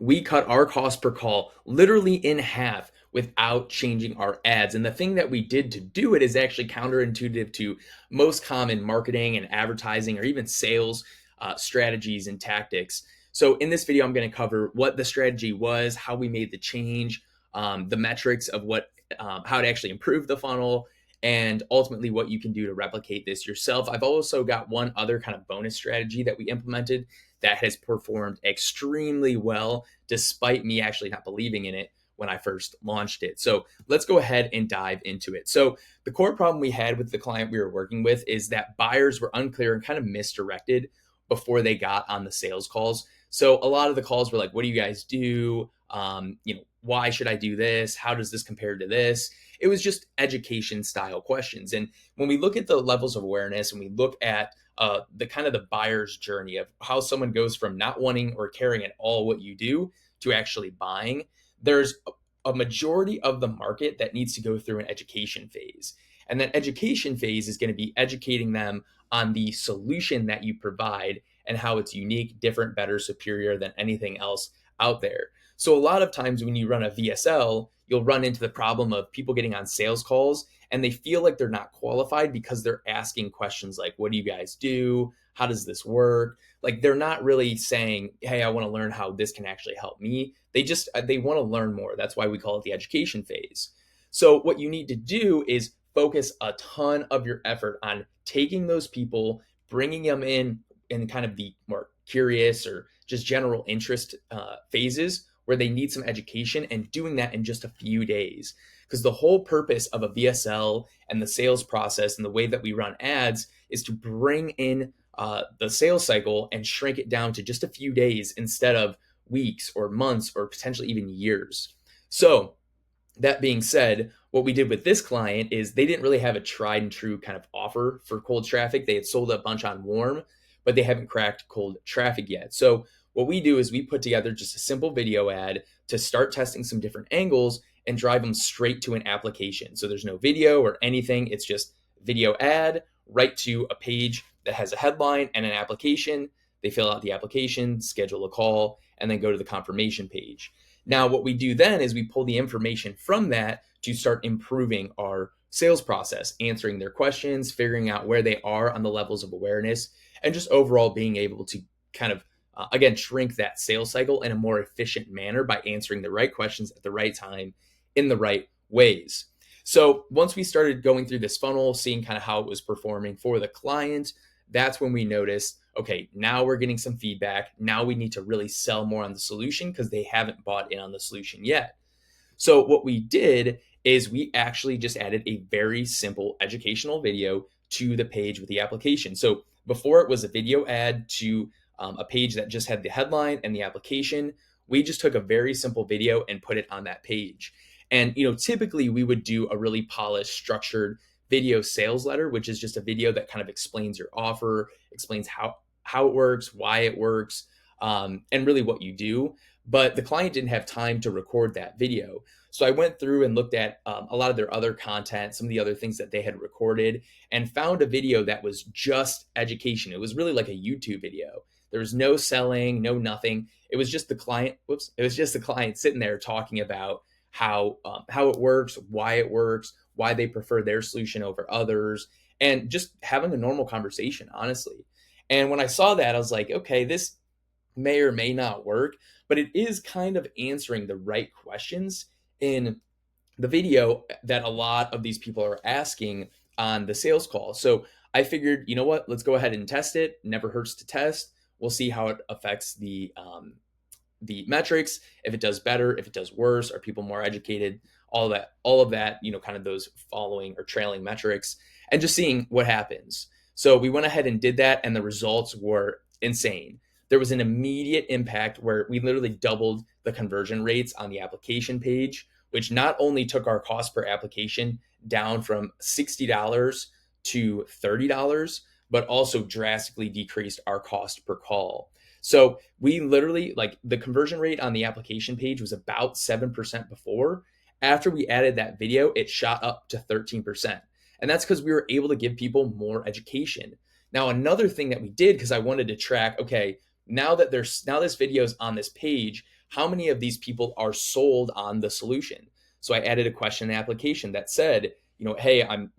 we cut our cost per call literally in half without changing our ads. And the thing that we did to do it is actually counterintuitive to most common marketing and advertising or even sales strategies and tactics. So in this video, I'm going to cover what the strategy was, how we made the change, the metrics of how to actually improve the funnel, and ultimately what you can do to replicate this yourself. I've also got one other kind of bonus strategy that we implemented that has performed extremely well, despite me actually not believing in it when I first launched it. So let's go ahead and dive into it. So the core problem we had with the client we were working with is that buyers were unclear and kind of misdirected before they got on the sales calls. So a lot of the calls were like, what do you guys do? Why should I do this? How does this compare to this? It was just education style questions. And when we look at the levels of awareness and we look at the kind of the buyer's journey of how someone goes from not wanting or caring at all what you do to actually buying, there's a majority of the market that needs to go through an education phase. And that education phase is going to be educating them on the solution that you provide and how it's unique, different, better, superior than anything else out there. So a lot of times when you run a VSL, you'll run into the problem of people getting on sales calls and they feel like they're not qualified because they're asking questions like, what do you guys do? How does this work? Like they're not really saying, hey, I want to learn how this can actually help me. They want to learn more. That's why we call it the education phase. So what you need to do is focus a ton of your effort on taking those people, bringing them in kind of the more curious or just general interest phases where they need some education, and doing that in just a few days. Because the whole purpose of a VSL and the sales process and the way that we run ads is to bring in the sales cycle and shrink it down to just a few days instead of weeks or months or potentially even years. So that being said, what we did with this client is they didn't really have a tried and true kind of offer for cold traffic. They had sold a bunch on warm, but they haven't cracked cold traffic yet. So what we do is we put together just a simple video ad to start testing some different angles and drive them straight to an application. So there's no video or anything. It's just video ad right to a page that has a headline and an application. They fill out the application, schedule a call, and then go to the confirmation page. Now, what we do then is we pull the information from that to start improving our sales process, answering their questions, figuring out where they are on the levels of awareness, and just overall being able to kind of again, shrink that sales cycle in a more efficient manner by answering the right questions at the right time in the right ways. So once we started going through this funnel, seeing kind of how it was performing for the client, that's when we noticed, okay, now we're getting some feedback. Now we need to really sell more on the solution because they haven't bought in on the solution yet. So what we did is we actually just added a very simple educational video to the page with the application. So before it was a video ad to a page that just had the headline and the application. We just took a very simple video and put it on that page. And typically we would do a really polished, structured video sales letter, which is just a video that kind of explains your offer, explains how it works, why it works, and really what you do. But the client didn't have time to record that video. So I went through and looked at a lot of their other content, some of the other things that they had recorded, and found a video that was just education. It was really like a YouTube video. There was no selling, no nothing. It was just the client. It was just the client sitting there talking about how it works, why they prefer their solution over others, and just having a normal conversation, honestly. And when I saw that, I was like, okay, this may or may not work, but it is kind of answering the right questions in the video that a lot of these people are asking on the sales call. So I figured, you know what, let's go ahead and test it. Never hurts to test. We'll see how it affects the metrics. If it does better, if it does worse, are people more educated? All of that, kind of those following or trailing metrics, and just seeing what happens. So we went ahead and did that, and the results were insane. There was an immediate impact where we literally doubled the conversion rates on the application page, which not only took our cost per application down from $60 to $30, but also drastically decreased our cost per call. So we literally, like, the conversion rate on the application page was about 7% before. After we added that video, it shot up to 13%. And that's because we were able to give people more education. Now, another thing that we did, because I wanted to track, okay, now this video is on this page, how many of these people are sold on the solution? So I added a question in the application that said, hey, I'm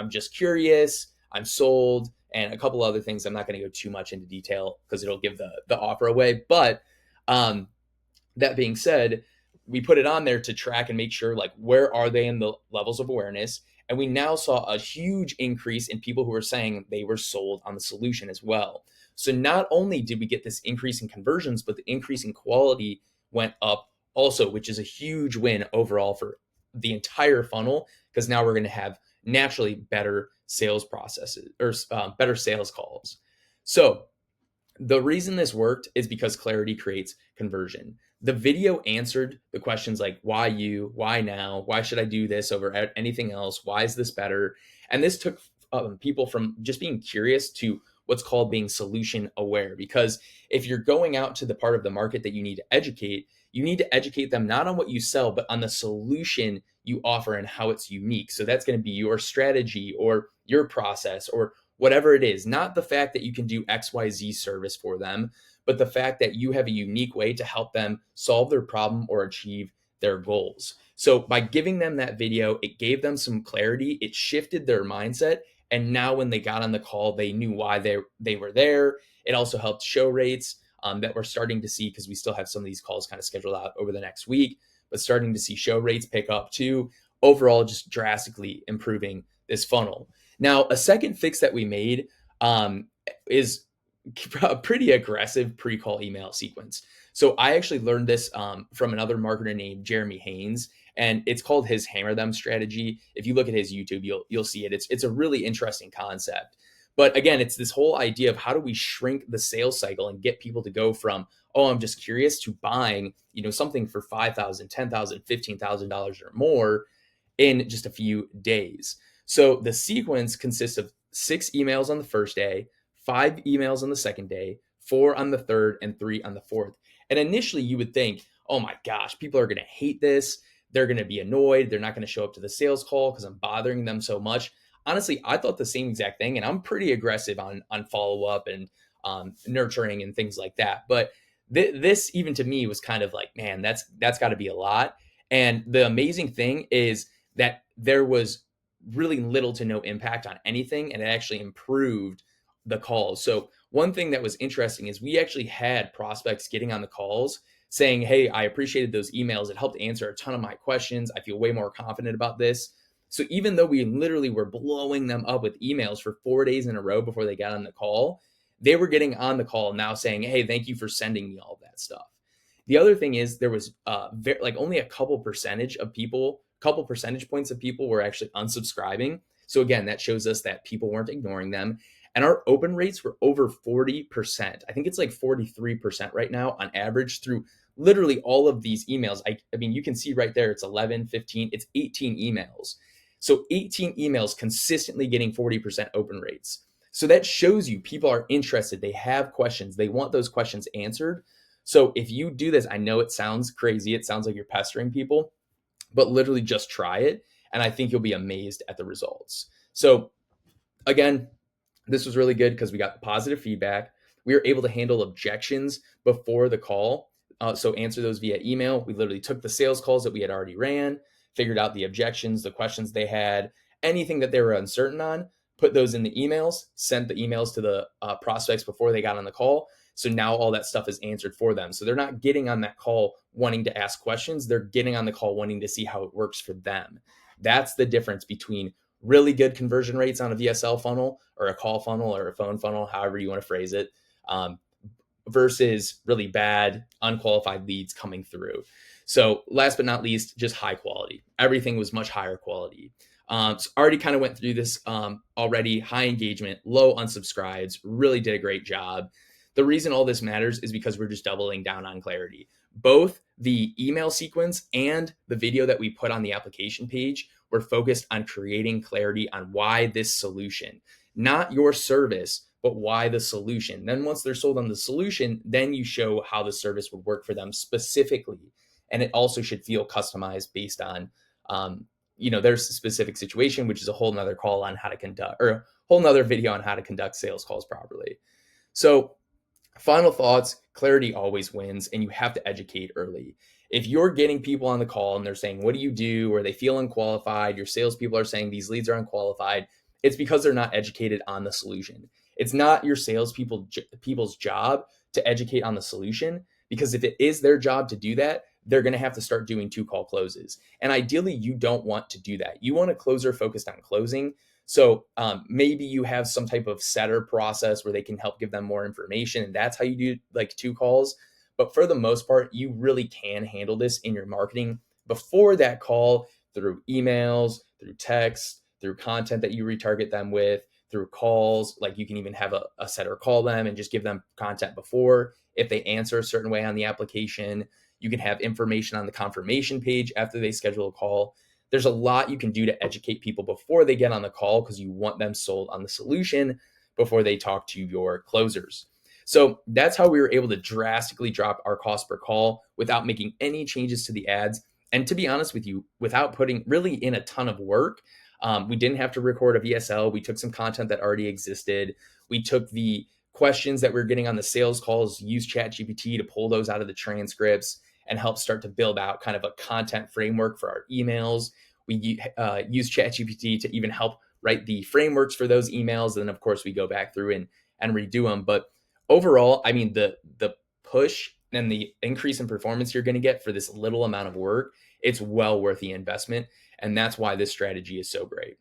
just curious, I'm sold, and a couple other things. I'm not going to go too much into detail because it'll give the offer away. But um, that being said, we put it on there to track and make sure, like, where are they in the levels of awareness. And we now saw a huge increase in people who were saying they were sold on the solution as well. So not only did we get this increase in conversions, but the increase in quality went up also, which is a huge win overall for the entire funnel, because now we're going to have naturally better sales processes, or better sales calls. So the reason this worked is because clarity creates conversion. The video answered the questions like, why you, why now, why should I do this over anything else, why is this better? And this took people from just being curious to what's called being solution aware. Because if you're going out to the part of the market that you need to educate them not on what you sell, but on the solution you offer and how it's unique. So that's going to be your strategy or your process or whatever it is, not the fact that you can do XYZ service for them, but the fact that you have a unique way to help them solve their problem or achieve their goals. So by giving them that video, it gave them some clarity, it shifted their mindset. And now when they got on the call, they knew why they were there. It also helped show rates that we're starting to see, because we still have some of these calls kind of scheduled out over the next week, but starting to see show rates pick up too. Overall, just drastically improving this funnel. Now, a second fix that we made is a pretty aggressive pre-call email sequence. So I actually learned this from another marketer named Jeremy Haynes, and it's called his Hammer Them strategy. If you look at his YouTube, you'll see it. It's a really interesting concept. But again, it's this whole idea of how do we shrink the sales cycle and get people to go from, oh, I'm just curious, to buying, something for $5,000, $10,000, $15,000 or more in just a few days. So the sequence consists of 6 emails on the first day, 5 emails on the second day, 4 on the third, and 3 on the fourth. And initially you would think, oh my gosh, people are going to hate this. They're going to be annoyed. They're not going to show up to the sales call because I'm bothering them so much. Honestly, I thought the same exact thing. And I'm pretty aggressive on follow-up and nurturing and things like that. But this even to me was kind of like, man, that's got to be a lot. And the amazing thing is that there was really little to no impact on anything, and it actually improved the calls. So one thing that was interesting is we actually had prospects getting on the calls saying, hey, I appreciated those emails. It helped answer a ton of my questions. I feel way more confident about this. So even though we literally were blowing them up with emails for 4 days in a row before they got on the call, they were getting on the call now saying, hey, thank you for sending me all of that stuff. The other thing is there was only a couple percentage points of people were actually unsubscribing. So again, that shows us that people weren't ignoring them. And our open rates were over 40%. I think it's like 43% right now on average through literally all of these emails. I mean, you can see right there, it's 11, 15, it's 18 emails. So 18 emails consistently getting 40% open rates. So that shows you people are interested. They have questions. They want those questions answered. So if you do this, I know it sounds crazy. It sounds like you're pestering people, but literally just try it. And I think you'll be amazed at the results. So again, this was really good because we got positive feedback. We were able to handle objections before the call. So answer those via email. We literally took the sales calls that we had already ran, figured out the objections, the questions they had, anything that they were uncertain on, put those in the emails, sent the emails to the prospects before they got on the call. So now all that stuff is answered for them. So they're not getting on that call wanting to ask questions. They're getting on the call wanting to see how it works for them. That's the difference between really good conversion rates on a VSL funnel or a call funnel or a phone funnel, however you want to phrase it, versus really bad, unqualified leads coming through. So last but not least, just high quality. Everything was much higher quality. So already kind of went through this already. High engagement, low unsubscribes, really did a great job. The reason all this matters is because we're just doubling down on clarity. Both the email sequence and the video that we put on the application page were focused on creating clarity on why this solution, not your service, but why the solution. Then once they're sold on the solution, then you show how the service would work for them specifically. And it also should feel customized based on, their specific situation, which is a whole nother call on how to conduct, or a whole nother video on how to conduct sales calls properly. So Final thoughts: clarity always wins, and you have to educate early. If you're getting people on the call and they're saying, "What do you do?" or they feel unqualified, your salespeople are saying these leads are unqualified, it's because they're not educated on the solution. It's not your salespeople people's job to educate on the solution, because if it is their job to do that, they're going to have to start doing two call closes. And ideally, you don't want to do that. You want a closer focused on closing. So maybe you have some type of setter process where they can help give them more information, and that's how you do like two calls. But for the most part, you really can handle this in your marketing before that call, through emails, through text, through content that you retarget them with, through calls. Like you can even have a setter call them and just give them content before. If they answer a certain way on the application, you can have information on the confirmation page after they schedule a call. There's a lot you can do to educate people before they get on the call, because you want them sold on the solution before they talk to your closers. So that's how we were able to drastically drop our cost per call without making any changes to the ads. And to be honest with you, without putting really in a ton of work. We didn't have to record a VSL. We took some content that already existed. We took the questions that we are getting on the sales calls, used ChatGPT to pull those out of the transcripts and help start to build out kind of a content framework for our emails. We use ChatGPT to even help write the frameworks for those emails. And then, of course, we go back through and redo them. But overall, I mean, the push and the increase in performance you're going to get for this little amount of work, it's well worth the investment. And that's why this strategy is so great.